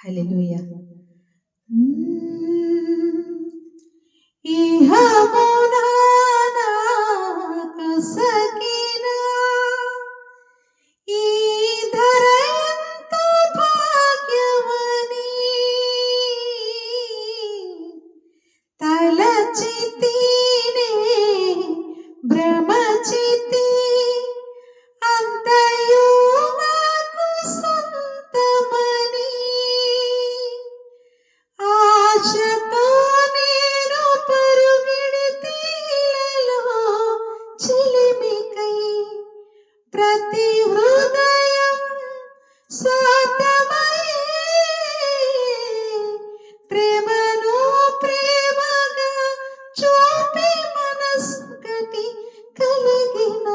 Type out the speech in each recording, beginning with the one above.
హల్లెలూయా. భ్రమచితి అంతయు నాకు సొంతమని ఆశతో నేను పరుగెడితిలలో చిలిమికై ప్రతి హృదయం స్వార్థమై ప్రేమను ప్రేమగా చూపి మనస్కటి కలిగిన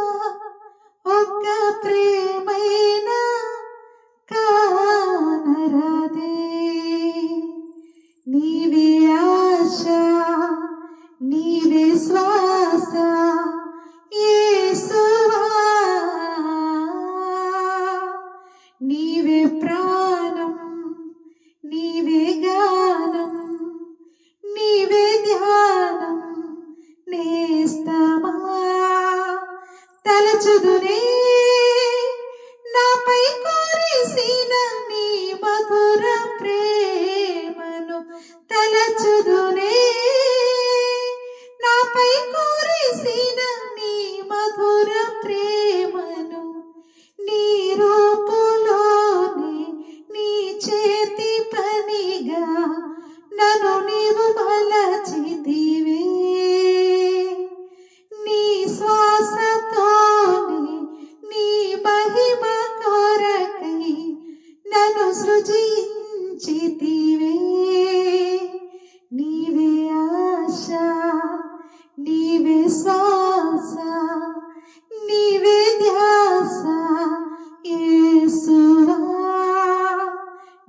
ఒక్క ప్రేమైన కానరాదే. నీవే ఆశ నీవే శ్వాస యేసువా, నీవే ప్రాణం నీవే గానం నీవే ధ్యానం నేస్తమా. తలచుదునే నాపై కురిసిన నీ మధుర ప్రేమను, తలచుదునే నాపై కురిసిన నీ మధుర ప్రేమను. నీ రూపులోనే నీ చేతి పనిగా నన్ను నీవు మలచితివే. నీ శ్వాసతోనే నీ మహిమ కొరకై నన్ను సృజించితివే. నీవే ఆశ నీవే శ్వాస నీవే ధ్యాస యేసువా,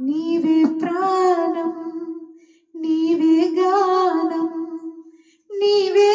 నీవే ప్రాణం నీవే గానం నీవే